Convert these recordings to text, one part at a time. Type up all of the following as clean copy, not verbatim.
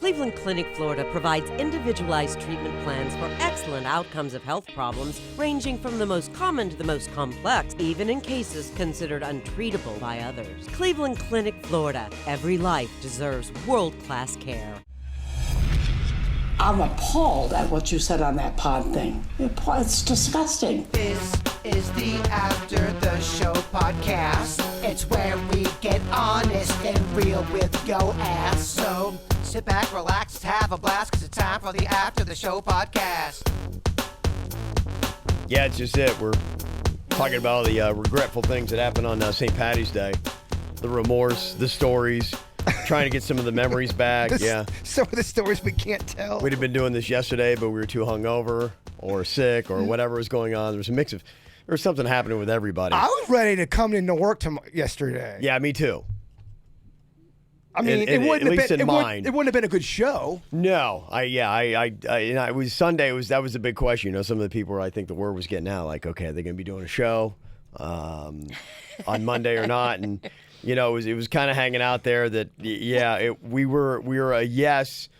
Cleveland Clinic, Florida provides individualized treatment plans for excellent outcomes of health problems ranging from the most common to the most complex, even in cases considered untreatable by others. Cleveland Clinic, Florida. Every life deserves world-class care. I'm appalled at what you said on that pod thing. It's disgusting. This is the After the Show podcast. It's where we get honest and real with yo ass. So sit back, relax, have a blast, because it's time for the After the Show podcast. Yeah, it's just it. We're talking about all the regretful things that happened on St. Patty's Day. The remorse, the stories. Trying to get some of the memories back, Some of the stories we can't tell. We'd have been doing this yesterday, but we were too hungover or sick or whatever was going on. There was a mix of, there was something happening with everybody. I was ready to come into work yesterday. Yeah, me too. I mean, it wouldn't have been a good show. No, it was Sunday. That was a big question. You know, some of the people were, I think the word was getting out, like, okay, are they going to be doing a show on Monday or not? And you know, it was kind of hanging out there that we were a yes,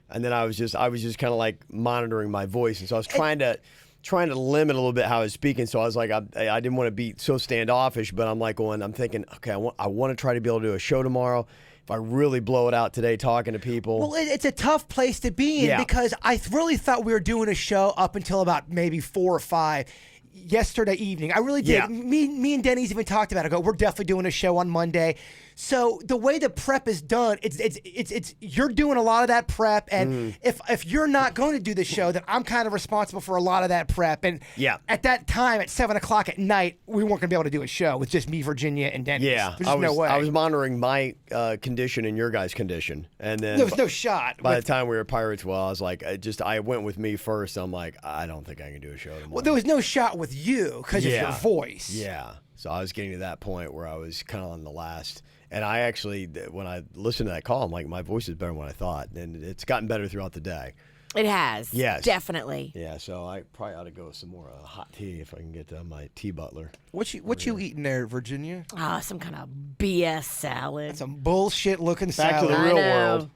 and then I was just kind of like monitoring my voice, and so I was trying to limit a little bit how I was speaking. So I was like, I didn't want to be so standoffish, but I'm thinking, okay, I want to try to be able to do a show tomorrow. If I really blow it out today talking to people. Well, it's a tough place to be in because I really thought we were doing a show up until about maybe 4 or 5 yesterday evening. I really did. Yeah. Me and Denny's even talked about it. I go, we're definitely doing a show on Monday. So the way the prep is done, it's you're doing a lot of that prep, and if you're not going to do the show, then I'm kind of responsible for a lot of that prep. And at that time, at 7:00 at night, we weren't going to be able to do a show with just me, Virginia, and Denny's. Yeah, there's no way. I was monitoring my condition and your guys' condition, and then there was no shot. By the time we were at Pirates, I was like, I went with me first. I'm like, I don't think I can do a show tomorrow. Well, there was no shot with you because of your voice. Yeah, so I was getting to that point where I was kind of on the last. And I actually, when I listened to that call, I'm like, my voice is better than what I thought. And it's gotten better throughout the day. It has. Yes. Definitely. Yeah, so I probably ought to go with some more hot tea if I can get my tea butler. What you eating there, Virginia? Some kind of BS salad. That's some bullshit looking salad. Back to the real world.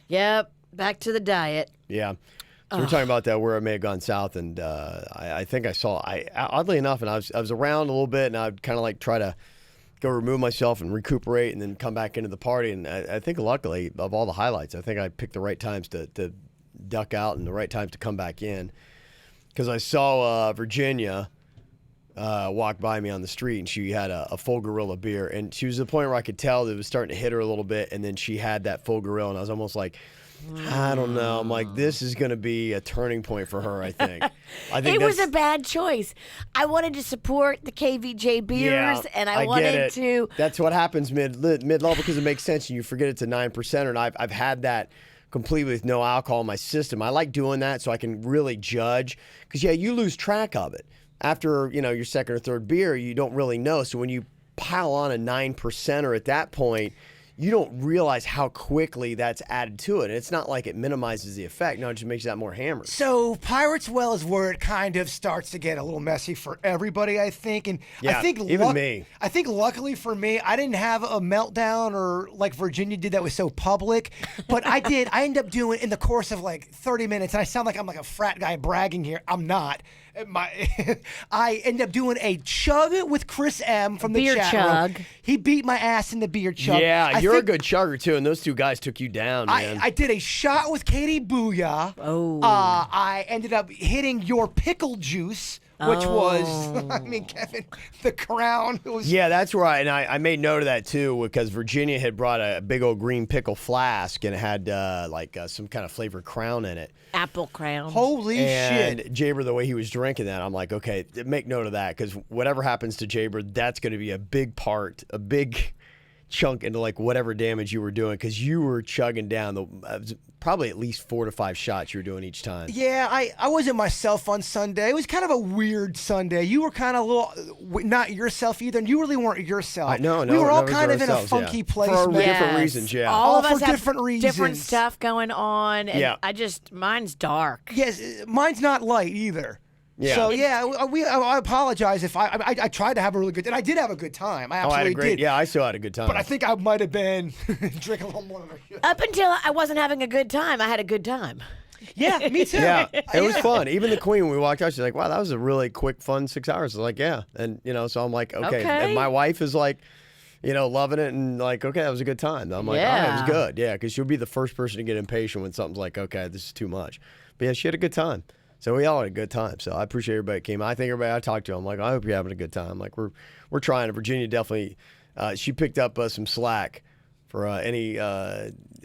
Yep, back to the diet. Yeah. So we're talking about that, where I may have gone south, and I think I saw, oddly enough, and I was around a little bit, and I'd kind of like try to go remove myself and recuperate and then come back into the party. And I think luckily, of all the highlights, I think I picked the right times to duck out and the right times to come back in. Because I saw Virginia walk by me on the street, and she had a full gorilla beer. And she was at the point where I could tell that it was starting to hit her a little bit, and then she had that full gorilla, and I was almost like, I don't know. I'm like, this is going to be a turning point for her, I think. It was a bad choice. I wanted to support the KVJ beers, and I wanted to. That's what happens mid-level, because it makes sense, and you forget it's a 9%, and I've had that completely with no alcohol in my system. I like doing that so I can really judge, because, you lose track of it. After, your second or third beer, you don't really know. So when you pile on a 9%er at that point, you don't realize how quickly that's added to it. And it's not like it minimizes the effect. No, it just makes that more hammered. So Pirates Well is where it kind of starts to get a little messy for everybody, I think. And yeah, I think even me. I think luckily for me, I didn't have a meltdown or like Virginia did that was so public. But I did. I ended up doing in the course of like 30 minutes, and I sound like I'm like a frat guy bragging here. I'm not. I ended up doing a chug with Chris M from the beer chat chug. room. He beat my ass in the beer chug. Yeah, you're a good chugger too, and those two guys took you down, man. I did a shot with Katie Booyah. Oh. I ended up hitting your pickle juice, which was, Kevin, the crown. Yeah, that's right. And I made note of that too, because Virginia had brought a big old green pickle flask, and it had some kind of flavored crown in it. Apple crown. Holy shit. And Jaber, the way he was drinking that, I'm like, okay, make note of that, because whatever happens to Jaber, that's going to be a big chunk into like whatever damage you were doing, because you were chugging down probably at least 4 to 5 shots you were doing each time. Yeah, I wasn't myself on Sunday. It was kind of a weird Sunday. You were kind of a little not yourself either, and you really weren't yourself. No, we were all never kind of in a ourselves, funky place, for man. different reasons. Yeah, All of us for have different reasons. different stuff going on, and mine's dark. Yes, mine's not light either. Yeah. So I apologize if I tried to have a really good, and I did have a good time. I absolutely did. Yeah, I still had a good time. But I think I might have been drinking a little more than I should. Up until I wasn't having a good time, I had a good time. Yeah, me too. Yeah, it was fun. Even the Queen, when we walked out, she's like, "Wow, that was a really quick, fun 6 hours." I was like, "Yeah," and so I'm like, "Okay." And my wife is like, loving it, and like, "Okay, that was a good time." I'm like, "All right, it was good." Yeah, because she'll be the first person to get impatient when something's like, "Okay, this is too much." But yeah, she had a good time. So we all had a good time. So I appreciate everybody that came. I think everybody I talked to, I'm like, I hope you're having a good time. Like we're trying. Virginia definitely, she picked up some slack for any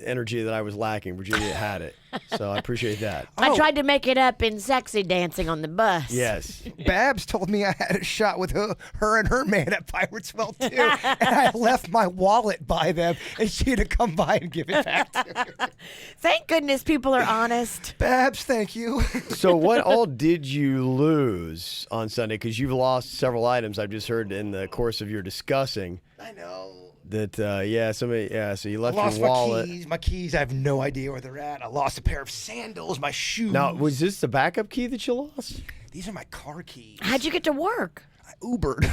energy that I was lacking. Virginia had it. So I appreciate that. I tried to make it up in sexy dancing on the bus. Yes. Babs told me I had a shot with her and her man at Pirates Well, too. And I left my wallet by them, and she had to come by and give it back to me. Thank goodness people are honest. Babs, thank you. So what all did you lose on Sunday? Because you've lost several items I've just heard in the course of your discussing. I know. That, so you left Lost your wallet. my keys. I have no idea where they're at. I lost a pair of sandals, my shoes. Now, was this the backup key that you lost? These are my car keys. How'd you get to work? I Ubered.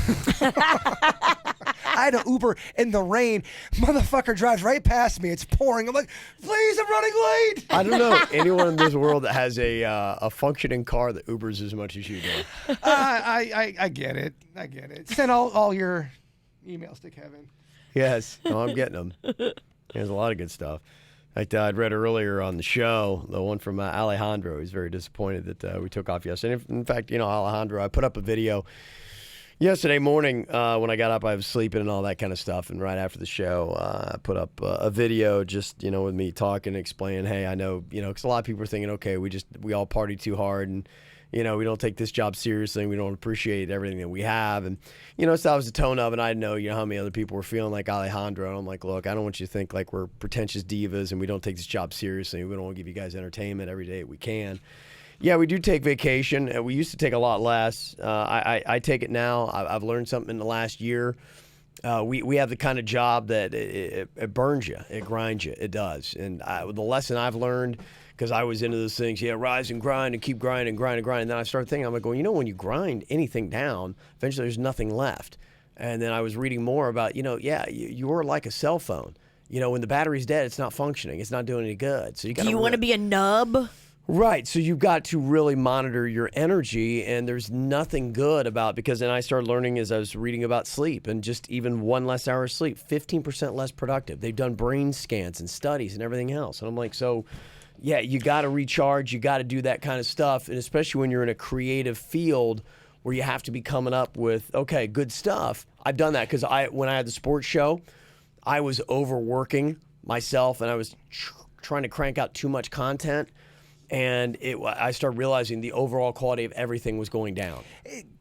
I had an Uber in the rain. Motherfucker drives right past me. It's pouring. I'm like, please, I'm running late. I don't know anyone in this world that has a functioning car that Ubers as much as you do. I get it. I get it. Send all your emails to Kevin. Yes. No, I'm getting them. There's a lot of good stuff. I'd read earlier on the show, the one from Alejandro. He's very disappointed that we took off yesterday. In fact, Alejandro, I put up a video yesterday morning when I got up. I was sleeping and all that kind of stuff. And right after the show, I put up a video just, with me talking, explaining, hey, I know, because a lot of people are thinking, okay, we all party too hard and, we don't take this job seriously and we don't appreciate everything that we have. And, so that was the tone of it. And I know, how many other people were feeling like Alejandro. And I'm like, look, I don't want you to think like we're pretentious divas and we don't take this job seriously. We don't want to give you guys entertainment every day we can. Yeah, we do take vacation. We used to take a lot less. I take it now. I've learned something in the last year. We have the kind of job that it burns you. It grinds you. It does. And the lesson I've learned, because I was into those things, rise and grind and keep grinding, grind and grind. And then I started thinking, I'm like, when you grind anything down, eventually there's nothing left. And then I was reading more about, you're like a cell phone. When the battery's dead, it's not functioning. It's not doing any good. So do you want to be a nub? Right. So you've got to really monitor your energy, and there's nothing good about, because then I started learning as I was reading about sleep, and just even 1 less hour of sleep, 15% less productive. They've done brain scans and studies and everything else. And I'm like, so yeah, you got to recharge. You got to do that kind of stuff. And especially when you're in a creative field where you have to be coming up with, okay, good stuff. I've done that because when I had the sports show, I was overworking myself and I was trying to crank out too much content. And I started realizing the overall quality of everything was going down.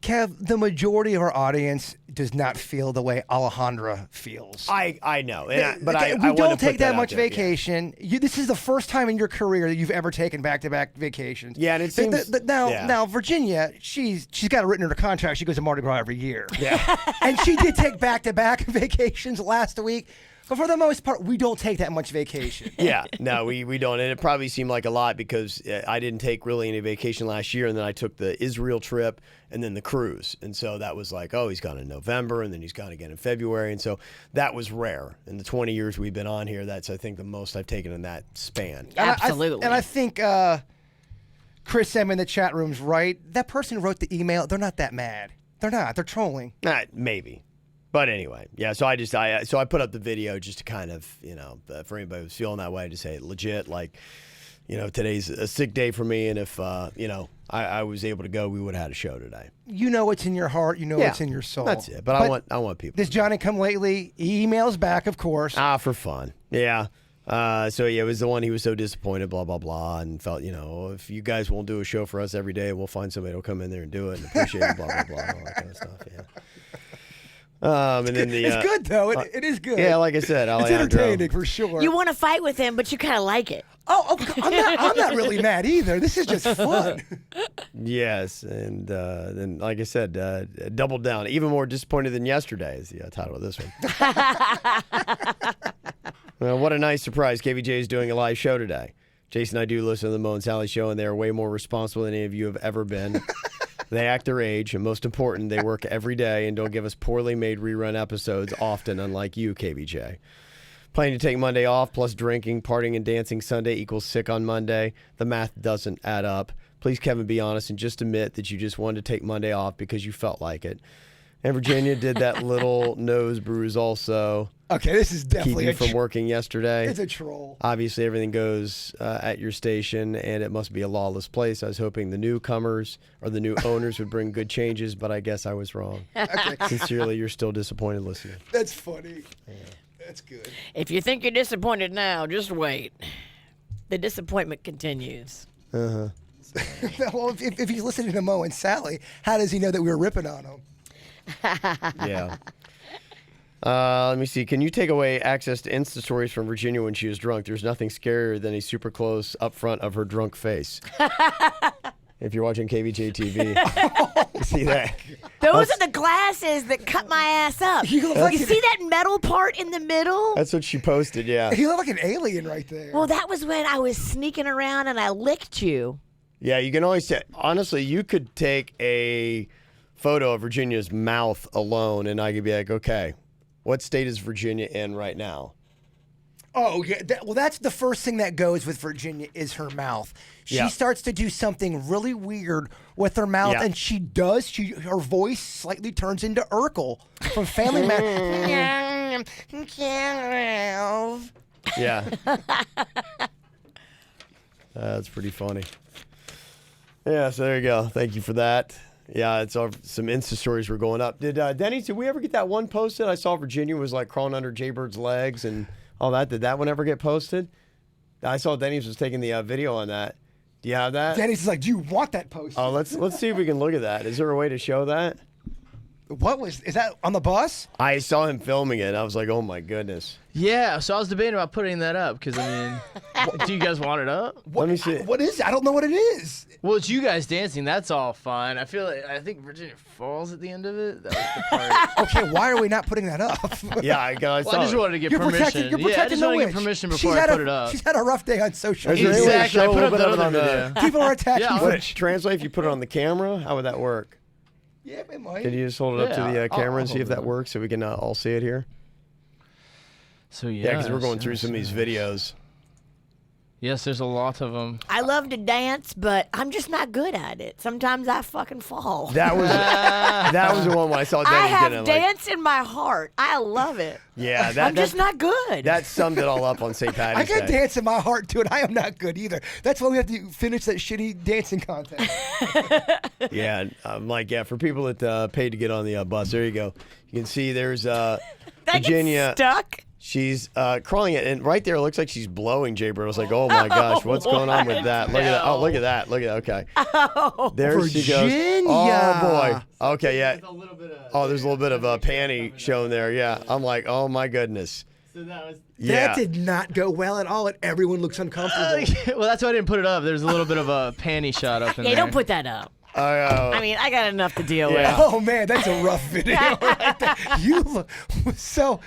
Kev, the majority of our audience does not feel the way Alejandra feels. I know, but we don't take that much vacation. Yeah. This is the first time in your career that you've ever taken back-to-back vacations. Yeah, and it seems now Virginia, she's got it written in her contract. She goes to Mardi Gras every year. Yeah, and she did take back-to-back vacations last week. But for the most part, we don't take that much vacation. Yeah, no, we don't. And it probably seemed like a lot because I didn't take really any vacation last year. And then I took the Israel trip and then the cruise. And so that was like, oh, he's gone in November and then he's gone again in February. And so that was rare. In the 20 years we've been on here, that's, I think, the most I've taken in that span. Absolutely. And I think Chris M in the chat room's right. That person who wrote the email, they're not that mad. They're not. They're trolling. Maybe. But anyway, yeah, so I put up the video just to kind of, for anybody who's feeling that way, to say legit, like, today's a sick day for me, and if, I was able to go, we would have had a show today. You know what's in your heart, what's in your soul. That's it, but I want people. This Johnny Come Lately, he emails back, of course. For fun, yeah. So yeah, it was the one he was so disappointed, blah, blah, blah, and felt, if you guys won't do a show for us every day, we'll find somebody who'll come in there and do it and appreciate it, blah, blah, blah, all that kind of stuff, yeah. And then it's good though. It is good. Yeah, like I said, it's entertaining for sure. You want to fight with him, but you kind of like it. Oh, I'm not really mad either. This is just fun. Yes, and then like I said, doubled down. Even more disappointed than yesterday is the title of this one. Well, what a nice surprise! KVJ is doing a live show today. Jason and I do listen to the Mo and Sally show, and they are way more responsible than any of you have ever been. They act their age, and most important, they work every day and don't give us poorly made rerun episodes often, unlike you, KVJ. Planning to take Monday off, plus drinking, partying, and dancing Sunday equals sick on Monday. The math doesn't add up. Please, Kevin, be honest and just admit that you just wanted to take Monday off because you felt like it. And Virginia did that little nose bruise also. Okay, this is definitely keep you from working yesterday. It's a troll. Obviously, everything goes at your station, and it must be a lawless place. I was hoping the newcomers or the new owners would bring good changes, but I guess I was wrong. Okay. Sincerely, you're still disappointed listening. That's funny. Yeah. That's good. If you think you're disappointed now, just wait. The disappointment continues. Well, if he's listening to Mo and Sally, how does he know that we were ripping on him? Yeah. Let me see. Can you take away access to Insta stories from Virginia when she was drunk? There's nothing scarier than a super close up front of her drunk face. If you're watching KVJ TV, you see that? Those are the glasses that cut my ass up. You see that metal part in the middle? That's what she posted, yeah. He looked like an alien right there. Well, that was when I was sneaking around and I licked you. Yeah, you can always say, honestly, you could take a photo of Virginia's mouth alone, and I could be like, okay, what state is Virginia in right now? Oh, yeah. Well, that's the first thing that goes with Virginia is her mouth. She starts to do something really weird with her mouth, and she does. Her voice slightly turns into Urkel from Family Man. Yeah. That's pretty funny. Yeah, so there you go. Thank you for that. Yeah, it's some Insta stories were going up. Did we ever get that one posted? I saw Virginia was like crawling under Jaybird's legs and all that. Did that one ever get posted? I saw Denny's was taking the video on that. Do you have that? Denny's is like, do you want that posted? Oh, let's see if we can look at that. Is there a way to show that? Is that on the bus? I saw him filming it. I was like, oh my goodness. Yeah, so I was debating about putting that up because, I mean, do you guys want it up? Let me see. What is it? I don't know what it is. Well, it's you guys dancing. That's all fine. I think Virginia falls at the end of it. That was the part. Okay, why are we not putting that up? Yeah, I just wanted to get permission. You're protecting I just the wanted to witch. get permission before I put it up. She's had a rough day on social media. media. Exactly. I put up the other video. People are attacking. Translate if you put it on the camera. How would that work? Yeah, it might. Can you just hold it up to the camera and see if that works so we can all see it here? So yeah, because we're going through some of these videos. Yes, there's a lot of them. I love to dance, but I'm just not good at it. Sometimes I fucking fall. That was the one when I saw Denny I have dance in my heart. I love it. Yeah, I'm just not good. That summed it all up on St. Patty's Day. I got dance in my heart too, and I am not good either. That's why we have to finish that shitty dancing contest. Yeah, I'm like, for people that paid to get on the bus, there you go. You can see there's Virginia stuck. She's crawling it, and right there it looks like she's blowing Jaybird. I was like, oh my gosh, what's going on with that? Look at that. Oh, look at that. Look at that. Okay. Oh, there Virginia. She goes. Oh boy. Okay, yeah. There's a little bit of panty showing there. Yeah. I'm like, oh my goodness. So that did not go well at all, and everyone looks uncomfortable. Well, that's why I didn't put it up. There's a little bit of a panty shot up in there. Yeah, don't put that up. I mean, I got enough to deal with. Oh man, that's a rough video right there. You look so.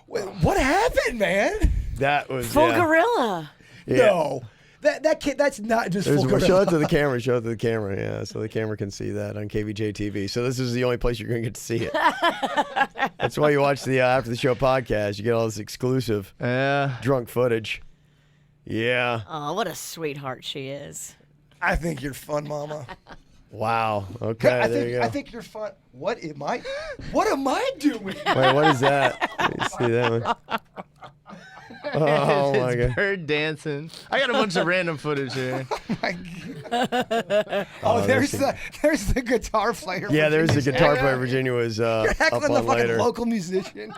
What happened, man? That was full gorilla. Yeah. No, that kid. That's not just full gorilla. Show it to the camera. Show it to the camera. Yeah, so the camera can see that on KVJ TV. So this is the only place you're going to get to see it. That's why you watch the After the Show podcast. You get all this exclusive drunk footage. Yeah. Oh, what a sweetheart she is. I think you're fun, Mama. Wow. Okay. There you go. I think you're fun. What am I doing? Wait, what is that? Let me see that one. Oh my god. Bird dancing. I got a bunch of random footage here. Oh my god. There's the guitar player. Yeah, there's the guitar player. Virginia was You're up on on the later. local musician.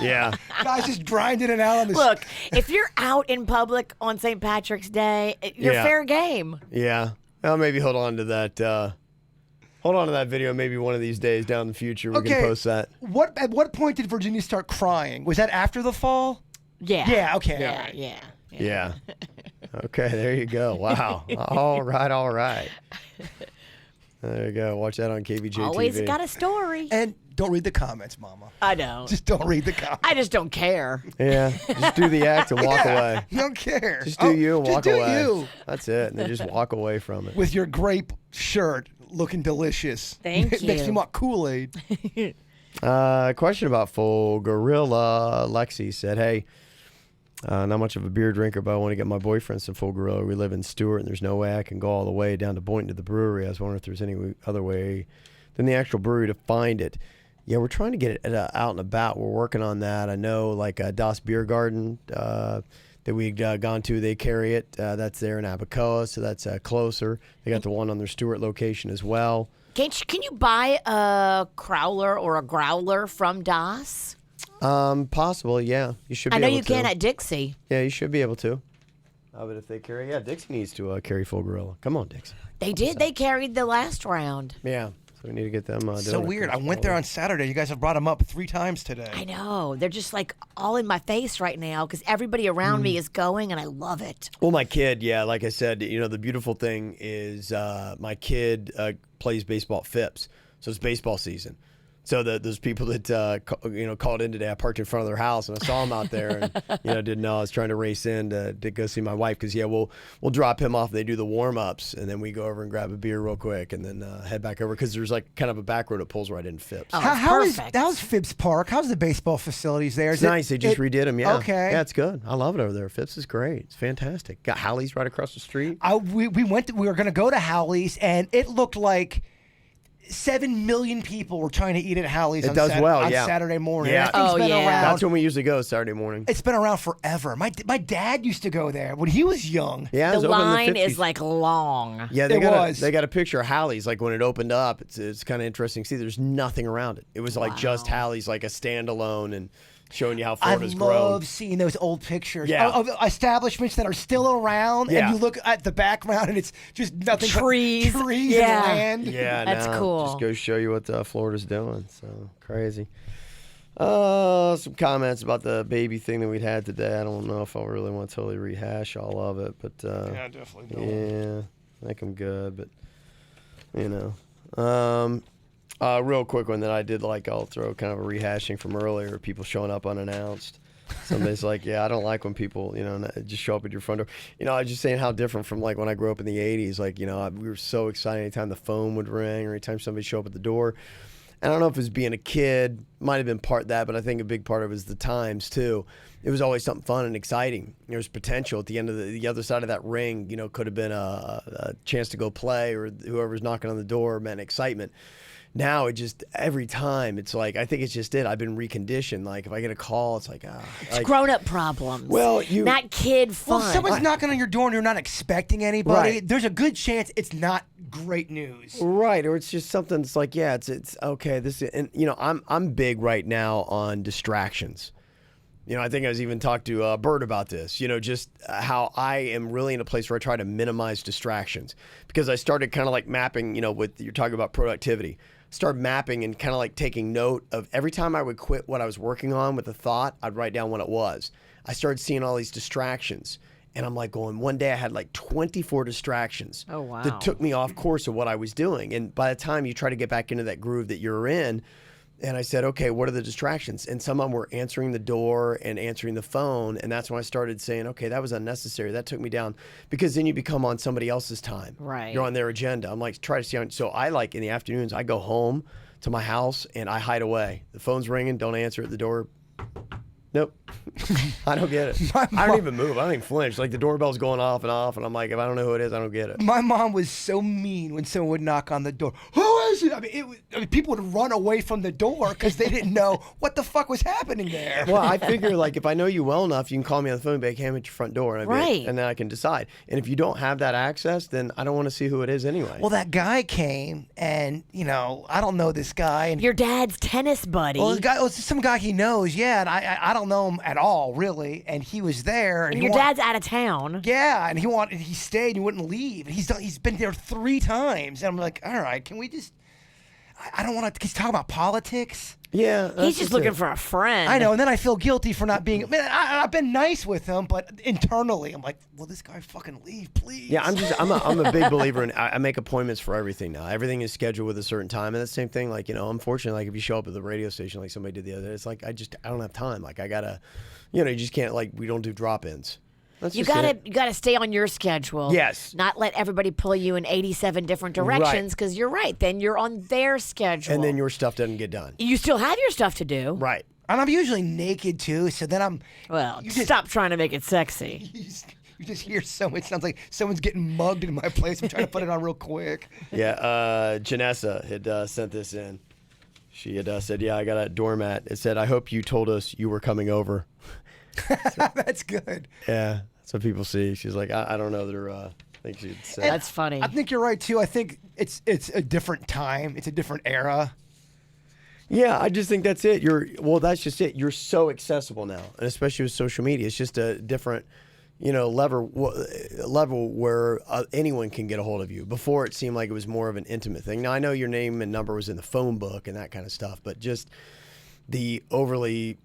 Yeah. Guys just grinding it out on the Look, if you're out in public on St. Patrick's Day, you're fair game. Yeah. Well, maybe hold on to that. Hold on to that video. Maybe one of these days down the future we can post that. At what point did Virginia start crying? Was that after the fall? Yeah. Yeah. Okay. Yeah. Yeah. Okay. There you go. Wow. All right. There you go. Watch that on KVJ Always TV. got a story. And don't read the comments, Mama. I don't. Just don't read the comments. I just don't care. Yeah. Just do the act and walk away. You don't care. Just do you and walk away. You. That's it. And then just walk away from it. With your grape shirt. looking delicious. Thank It makes you. me want Kool-Aid. Question about Full Gorilla. Lexi said, hey, not much of a beer drinker, but I want to get my boyfriend some Full Gorilla. We live in Stewart, and there's no way I can go all the way down to Boynton to the brewery. I was wondering if there's any other way than the actual brewery to find it. Yeah, we're trying to get it out and about. We're working on that. I know, like Das Beer Garden that we've gone to, they carry it. That's there in Abacoa, so that's closer. They got the one on their Stewart location as well. Can you buy a crowler or a growler from Das? Possible, yeah. You should be able to. I know you can at Dixie. Yeah, you should be able to. But if they carry, Dixie needs to carry Full Gorilla. Come on, Dixie. They did. They carried the last round. Yeah. So we need to get them doing So it. weird. I went there on Saturday. You guys have brought them up 3 times today. I know. They're just like all in my face right now because everybody around me is going and I love it. Well, my kid, like I said, the beautiful thing is my kid plays baseball at Phipps, so it's baseball season. So those people that called in today, I parked in front of their house and I saw them out there, and didn't know I was trying to race in to go see my wife because we'll drop him off. They do the warm ups, and then we go over and grab a beer real quick, and then head back over because there's like kind of a back road that pulls right into Phipps. Oh, how's Phipps Park? How's the baseball facilities there? It's nice. They just redid them. Yeah. Okay. Yeah, it's good. I love it over there. Phipps is great. It's fantastic. Got Howley's right across the street. We were going to go to Howley's, and it looked like 7 million people were trying to eat at Howley's on Saturday morning. Yeah. That thing's been around. That's when we usually go, Saturday morning. It's been around forever. My dad used to go there when he was young. Yeah, it was The open in line 50s. is like long. Yeah, It was. They got a picture of Howley's like when it opened up. It's kind of interesting to see. There's nothing around it. It was like just Howley's, like a standalone, and showing you how Florida's grown. I love seeing those old pictures Yeah. of establishments that are still around, Yeah. and you look at the background, and it's just nothing Trees. but trees Yeah. and land. Yeah, That's cool. Just goes to show you what Florida's doing. So crazy. Some comments about the baby thing that we'd had today. I don't know if I really want to totally rehash all of it, but Yeah, definitely don't. yeah, I think I'm good. But real quick one that I did like, I'll throw kind of a rehashing from earlier. People showing up unannounced. Somebody's like, yeah, I don't like when people, just show up at your front door. I was just saying how different from like when I grew up in the 80s. Like, we were so excited anytime the phone would ring or anytime somebody showed up at the door. And I don't know if it was being a kid, might have been part of that, but I think a big part of it was the times too. It was always something fun and exciting. There was potential at the end of the other side of that ring, could have been a chance to go play, or whoever's knocking on the door meant excitement. Now it just, every time, it's like, I think it's just it. I've been reconditioned. Like, if I get a call, it's like, It's grown-up problems. Well, not kid fun. Well, if someone's knocking on your door and you're not expecting anybody, Right. there's a good chance it's not great news. Right, or it's just something that's like, yeah, it's okay. And I'm big right now on distractions. I think I was even talked to Bert about this. Just how I am really in a place where I try to minimize distractions, because I started kind of like mapping. With you're talking about productivity. Start mapping and kind of like taking note of every time I would quit what I was working on with a thought, I'd write down what it was. I started seeing all these distractions, and I'm like going, one day I had like 24 distractions. Oh, wow. That took me off course of what I was doing. And by the time you try to get back into that groove that you're in, and I said, okay, what are the distractions? And some of them were answering the door and answering the phone. And that's when I started saying, okay, that was unnecessary. That took me down, because then you become on somebody else's time. Right. You're on their agenda. I'm like, try to see. So I like in the afternoons, I go home to my house and I hide away. The phone's ringing. Don't answer at the door. Nope. I don't get it. I don't even move. I don't even flinch. Like the doorbell's going off, and I'm like, if I don't know who it is, I don't get it. My mom was so mean when someone would knock on the door. Who is it? I mean, people would run away from the door because they didn't know what the fuck was happening there. Well, I figure like if I know you well enough, you can call me on the phone and be like, hey, I'm at your front door, and Right. and then I can decide. And if you don't have that access, then I don't want to see who it is anyway. Well, that guy came, and I don't know this guy, and Your dad's tennis buddy. well, the guy was some guy he knows, yeah, and I don't know him at all, really, and he was there, and and he your dad's out of town. yeah, and he stayed, and he wouldn't leave, and he's been there 3 times, and I'm like, all right, can we just? I don't want to. He's talking about politics. yeah, He's just looking for a friend. I know, and then I feel guilty for not being. Man, I've been nice with him, but internally, I'm like, will this guy fucking leave, please? Yeah, I'm a big believer in. I make appointments for everything now. Everything is scheduled with a certain time, and the same thing. Like unfortunately, like if you show up at the radio station, like somebody did the other day, it's like I don't have time. Like I gotta, you just can't. Like we don't do drop-ins. You gotta stay on your schedule. Yes. Not let everybody pull you in 87 different directions, because you're right. Then you're on their schedule. And then your stuff doesn't get done. You still have your stuff to do. Right. And I'm usually naked too, so then I'm. Well, stop trying to make it sexy. You just hear it sounds like someone's getting mugged in my place. I'm trying to put it on real quick. Yeah, Janessa had sent this in. She had said, I got a doormat. It said, I hope you told us you were coming over. That's good. Yeah, that's what people see. She's like, I don't know. I think she'd say. That's funny. I think you're right too. I think it's a different time. It's a different era. Yeah, I just think that's it. That's just it. You're so accessible now, and especially with social media. It's just a different, level where anyone can get a hold of you. Before, it seemed like it was more of an intimate thing. Now, I know your name and number was in the phone book and that kind of stuff, but just the overly,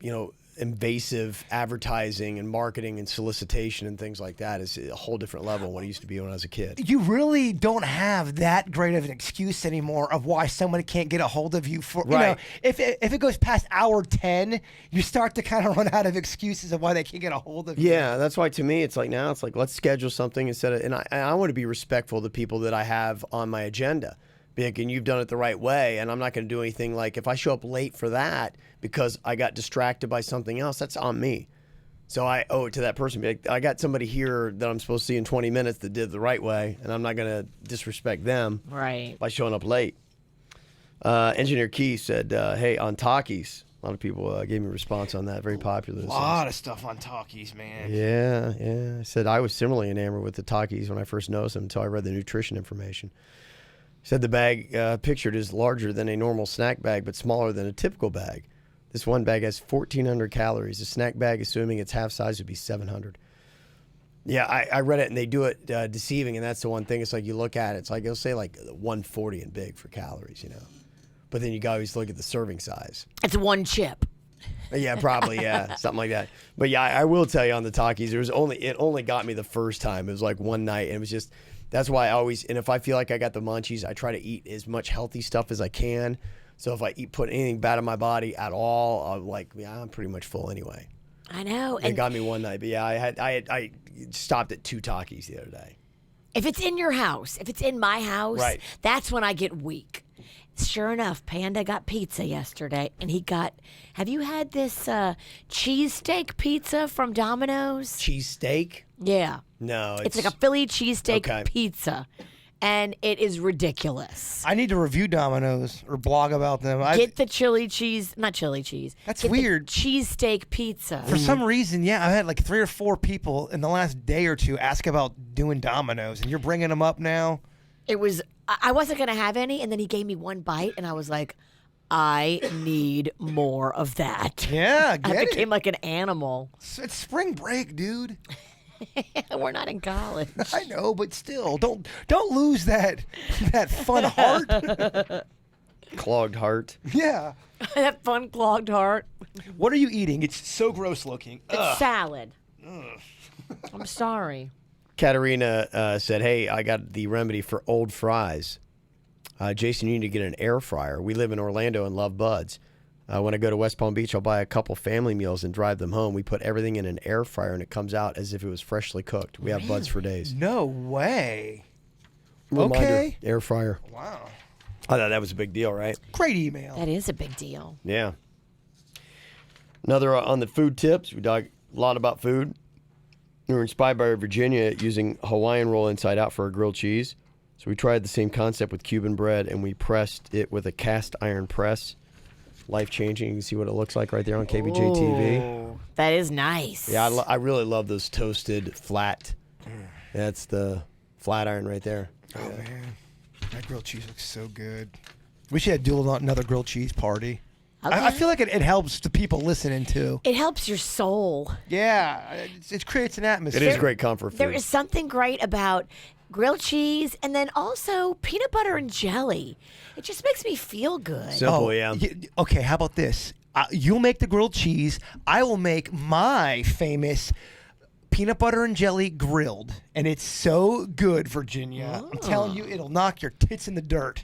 invasive advertising and marketing and solicitation and things like that is a whole different level than what it used to be when I was a kid. You really don't have that great of an excuse anymore of why somebody can't get a hold of you for, if it goes past hour 10, you start to kind of run out of excuses of why they can't get a hold of you. Yeah, that's why to me it's like now it's like let's schedule something instead of, and I want to be respectful of the people that I have on my agenda. And you've done it the right way, and I'm not going to do anything like if I show up late for that because I got distracted by something else, that's on me. So I owe it to that person. Be like, I got somebody here that I'm supposed to see in 20 minutes that did it the right way, and I'm not going to disrespect them by showing up late. Engineer Keith said, hey, on Takis. A lot of people gave me a response on that. Very popular. A lot of stuff on Takis, man. Yeah. I said I was similarly enamored with the Takis when I first noticed them until I read the nutrition information. Said the bag pictured is larger than a normal snack bag, but smaller than a typical bag. This one bag has 1,400 calories. A snack bag, assuming it's half size, would be 700. Yeah, I read it, and they do it deceiving, and that's the one thing. It's like you look at it, it's like it'll say like 140 and big for calories, But then you got to always look at the serving size. It's one chip. Yeah, probably, something like that. But yeah, I will tell you on the Takis, it only got me the first time. It was like one night, and it was just. That's why I always, and if I feel like I got the munchies, I try to eat as much healthy stuff as I can. So if I put anything bad in my body at all, I'm pretty much full anyway. I know. It got me one night, but yeah, I stopped at 2 Takis the other day. If it's in your house, if it's in my house, right. That's when I get weak. Sure enough, Panda got pizza yesterday, and he got. Have you had this cheesesteak pizza from Domino's? Cheesesteak? Yeah. No, it's like a Philly cheesesteak pizza, and it is ridiculous. I need to review Domino's or blog about them. Get the chili cheese, not chili cheese. That's Get weird. The cheesesteak pizza. For some reason, I've had like 3 or 4 people in the last day or two ask about doing Domino's, and you're bringing them up now. It was. I wasn't going to have any, and then he gave me one bite, and I was like, I need more of that. Yeah, I became like an animal. It's spring break, dude. We're not in college. I know, but still, don't lose that fun heart. Clogged heart. Yeah. That fun clogged heart. What are you eating? It's so gross looking. It's salad. I'm sorry. Katerina said, hey, I got the remedy for old fries. Jason, you need to get an air fryer. We live in Orlando and love buds. When I go to West Palm Beach, I'll buy a couple family meals and drive them home. We put everything in an air fryer, and it comes out as if it was freshly cooked. We have buds for days. No way. Reminder, okay. Air fryer. Wow. I thought that was a big deal, right? Great email. That is a big deal. Yeah. Another on the food tips. We talk a lot about food. We were inspired by Virginia using Hawaiian roll inside out for a grilled cheese. So we tried the same concept with Cuban bread, and we pressed it with a cast iron press. Life-changing. You can see what it looks like right there on KVJ TV. That is nice. Yeah, I really love those toasted flat. That's the flat iron right there. Oh, man. That grilled cheese looks so good. We should do another grilled cheese party. Okay. I feel like it helps the people listening, too. It helps your soul. Yeah. It creates an atmosphere. It is great comfort food. There is something great about grilled cheese and then also peanut butter and jelly. It just makes me feel good. Simple, yeah. Okay, how about this? You'll make the grilled cheese. I will make my famous peanut butter and jelly grilled. And it's so good, Virginia. I'm telling you, it'll knock your tits in the dirt.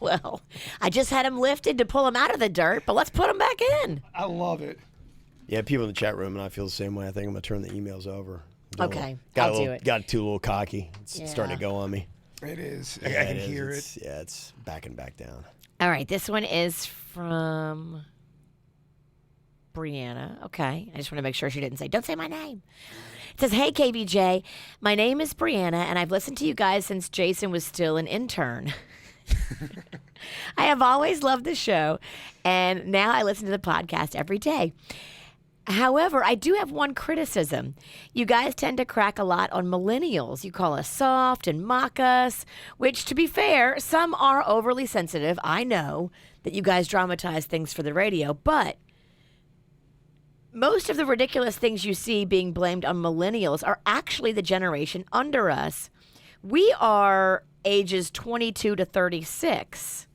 Well, I just had them lifted to pull them out of the dirt, but let's put them back in. I love it. Yeah, people in the chat room, and I feel the same way. I think I'm going to turn the emails over. Okay, got I'll do it. Got too little cocky. It's starting to go on me. It is. Yeah, I can hear it. Yeah, it's backing back down. All right, this one is from Brianna. Okay, I just want to make sure she didn't say, don't say my name. It says, hey, KVJ, my name is Brianna, and I've listened to you guys since Jason was still an intern. I have always loved the show, and now I listen to the podcast every day. However, I do have one criticism. You guys tend to crack a lot on millennials. You call us soft and mock us, which, to be fair, some are overly sensitive. I know that you guys dramatize things for the radio, but most of the ridiculous things you see being blamed on millennials are actually the generation under us. We are ages 22 to 36.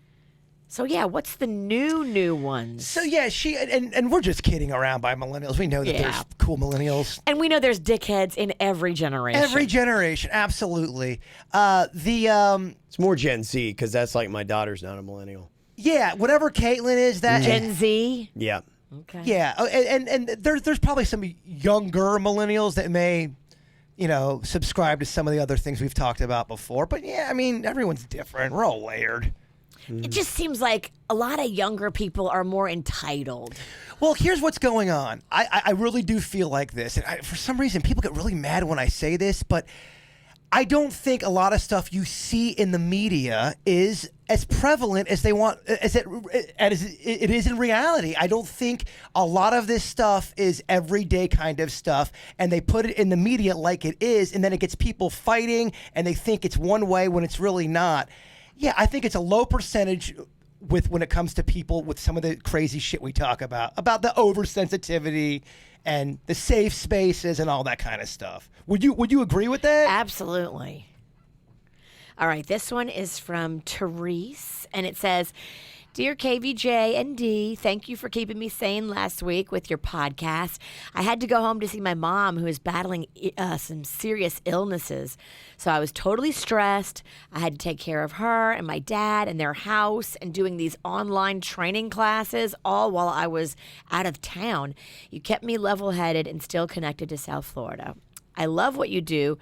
So, yeah, what's the new ones? So, yeah, and we're just kidding around by millennials. We know that there's cool millennials. And we know there's dickheads in every generation. Every generation, absolutely. It's more Gen Z because that's like my daughter's not a millennial. Yeah, whatever Caitlin is, that Gen Z? Yeah. Okay. Yeah, and there's probably some younger millennials that may, subscribe to some of the other things we've talked about before. But yeah, I mean, everyone's different. We're all layered. It just seems like a lot of younger people are more entitled. Well, here's what's going on. I really do feel like this. And for some reason, people get really mad when I say this, but I don't think a lot of stuff you see in the media is as prevalent as they want, as it is in reality. I don't think a lot of this stuff is everyday kind of stuff, and they put it in the media like it is, and then it gets people fighting, and they think it's one way when it's really not. Yeah, I think it's a low percentage when it comes to people with some of the crazy shit we talk about the oversensitivity and the safe spaces and all that kind of stuff. Would you agree with that? Absolutely. All right, this one is from Therese, and it says, Dear KVJ and D, thank you for keeping me sane last week with your podcast. I had to go home to see my mom, who is battling some serious illnesses. So I was totally stressed. I had to take care of her and my dad and their house and doing these online training classes, all while I was out of town. You kept me level-headed and still connected to South Florida. I love what you do,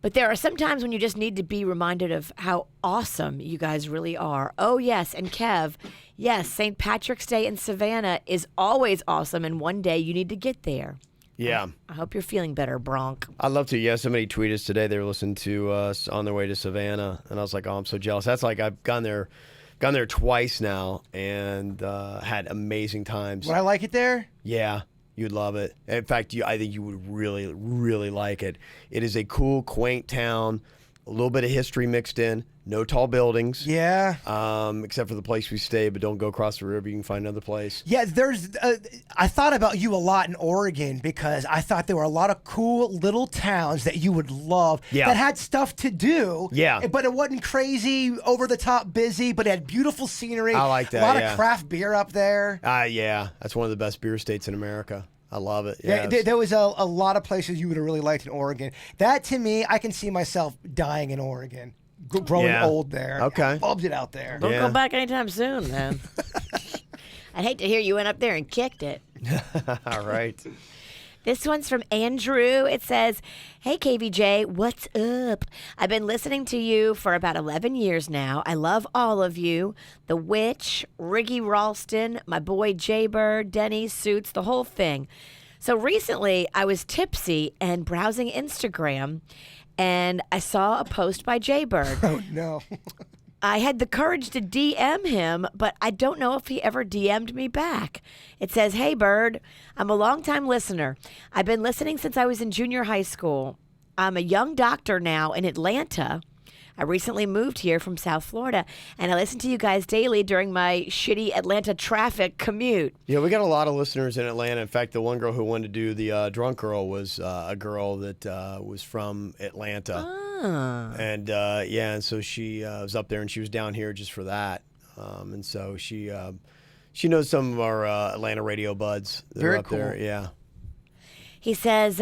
but there are some times when you just need to be reminded of how awesome you guys really are. Oh, yes, and Kev, yes, St. Patrick's Day in Savannah is always awesome, and one day you need to get there. Yeah. I hope you're feeling better, Bronk. I'd love to. Yeah, somebody tweeted us today. They were listening to us on their way to Savannah, and I was like, oh, I'm so jealous. That's like I've gone there twice now and had amazing times. Would I like it there? Yeah. You'd love it. In fact, I think you would really, really like it. It is a cool, quaint town, a little bit of history mixed in, no tall buildings. Yeah. Except for the place we stay, but don't go across the river. You can find another place. Yeah, I thought about you a lot in Oregon because I thought there were a lot of cool little towns that you would love that had stuff to do. Yeah. But it wasn't crazy, over the top busy, but it had beautiful scenery. I like that, A lot of craft beer up there. Yeah. That's one of the best beer states in America. I love it. Yeah, there was a lot of places you would have really liked in Oregon. That, to me, I can see myself dying in Oregon, growing old there. Okay. I loved it out there. Don't go back anytime soon, man. I'd hate to hear you went up there and kicked it. All right. This one's from Andrew. It says, Hey, KVJ, what's up? I've been listening to you for about 11 years now. I love all of you. The Witch, Riggy Ralston, my boy Jaybird, Denny, Suits, the whole thing. So recently, I was tipsy and browsing Instagram, and I saw a post by Jaybird. Oh, no. I had the courage to DM him, but I don't know if he ever DM'd me back. It says, Hey, Bird, I'm a longtime listener. I've been listening since I was in junior high school. I'm a young doctor now in Atlanta. I recently moved here from South Florida, and I listen to you guys daily during my shitty Atlanta traffic commute. Yeah, we got a lot of listeners in Atlanta. In fact, the one girl who wanted to do the drunk girl was a girl that was from Atlanta. And and so she was up there, and she was down here just for that. And so she knows some of our Atlanta radio buds that are up there. Yeah. He says,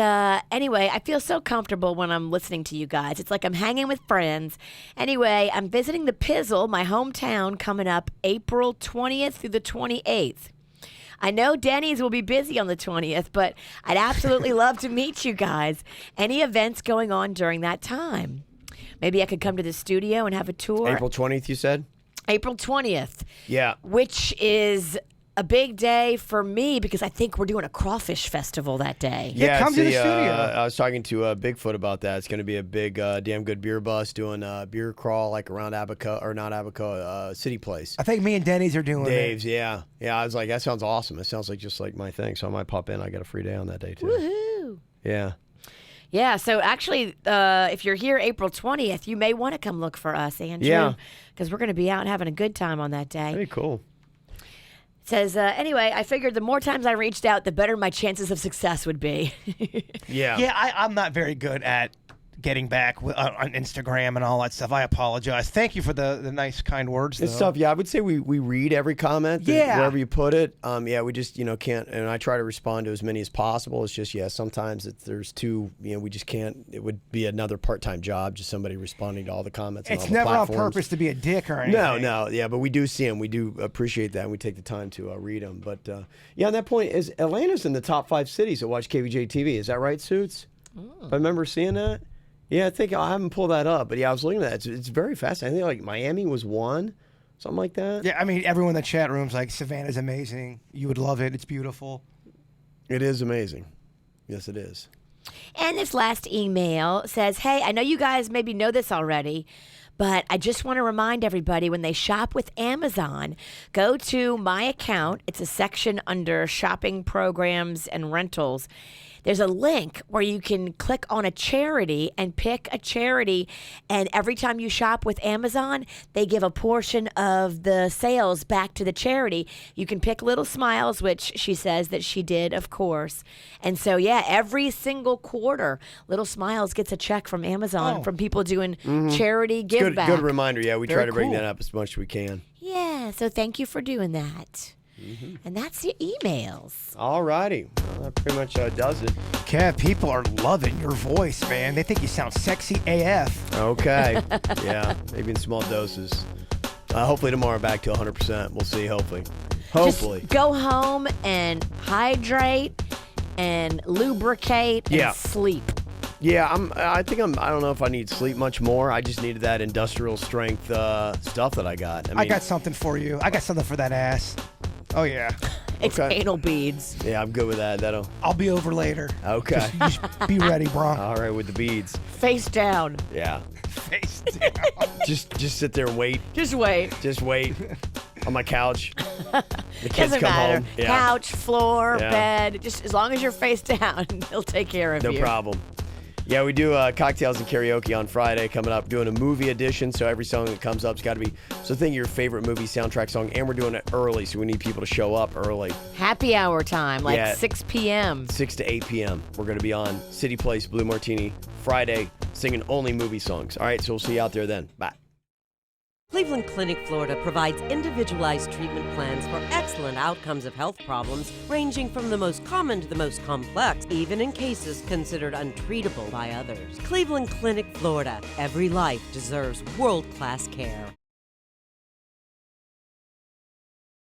anyway, I feel so comfortable when I'm listening to you guys. It's like I'm hanging with friends. Anyway, I'm visiting the Pizzle, my hometown, coming up April 20th through the 28th. I know Denny's will be busy on the 20th, but I'd absolutely love to meet you guys. Any events going on during that time? Maybe I could come to the studio and have a tour. April 20th, you said? April 20th. Yeah. Which is a big day for me because I think we're doing a crawfish festival that day. Yeah, come to the studio. I was talking to Bigfoot about that. It's going to be a big, damn good beer bus doing a beer crawl like around Abaco, or not Abaco, City Place. I think me and Denny's are doing Dave's, it. yeah. Yeah, I was like, that sounds awesome. It sounds like just like my thing. So I might pop in. I got a free day on that day, too. Woohoo. Yeah. Yeah, so actually, if you're here April 20th, you may want to come look for us, Andrew. Yeah. Because we're going to be out having a good time on that day. Very cool. Says, anyway, I figured the more times I reached out, the better my chances of success would be. Yeah. Yeah, I'm not very good at getting back on Instagram and all that stuff. I apologize. Thank you for the nice, kind words. It's though. tough. Yeah, I would say we read every comment, wherever you put it. Yeah, we just can't, and I try to respond to as many as possible. It's just sometimes there's too, we just can't. It would be another part-time job, just somebody responding to all the comments. It's on all the never on platforms. purpose to be a dick or anything. No, yeah, but we do see them. We do appreciate that, and we take the time to read them. But on that point, is Atlanta's in the top 5 cities that watch KVJ TV? Is that right, Suits? If I remember seeing that. Yeah, I think I haven't pulled that up, but I was looking at that. It's very fascinating. I think like Miami was 1, something like that. Yeah, I mean, everyone in the chat room's like, Savannah's amazing. You would love it. It's beautiful. It is amazing. Yes, it is. And this last email says, hey, I know you guys maybe know this already, but I just want to remind everybody when they shop with Amazon, go to my account. It's a section under shopping programs and rentals. There's a link where you can click on a charity and pick a charity. And every time you shop with Amazon, they give a portion of the sales back to the charity. You can pick Little Smiles, which she says that she did, of course. And so, yeah, every single quarter, Little Smiles gets a check from Amazon from people doing charity give back. Good reminder. Yeah, we Very try to bring cool. that up as much as we can. Yeah, so thank you for doing that. And that's your emails. All righty. Well, that pretty much does it. Kev, people are loving your voice, man. They think you sound sexy AF. Okay. Yeah, maybe in small doses. Hopefully tomorrow back to 100%. We'll see, hopefully. Hopefully. Just go home and hydrate and lubricate and sleep. Yeah, I don't know if I need sleep much more. I just needed that industrial strength stuff that I got. I got something for you. I got something for that ass. Oh, yeah. It's anal beads. Yeah, I'm good with that. I'll be over later. Okay. Just be ready, bro. All right, with the beads. Face down. Yeah. Face down. Just sit there and wait. Just wait. Just wait on my couch. The kids Doesn't come matter. home. Yeah. Couch, floor, Yeah. bed. Just as long as you're face down, he'll take care of you. No problem. Yeah, we do cocktails and karaoke on Friday coming up, doing a movie edition, so every song that comes up's got to be, so think of your favorite movie soundtrack song, and we're doing it early, so we need people to show up early. Happy hour time, like Yeah. 6 p.m. 6 to 8 p.m. We're going to be on City Place, Blue Martini, Friday, singing only movie songs. All right, so we'll see you out there then. Bye. Cleveland Clinic, Florida provides individualized treatment plans for excellent outcomes of health problems ranging from the most common to the most complex, even in cases considered untreatable by others. Cleveland Clinic, Florida. Every life deserves world-class care.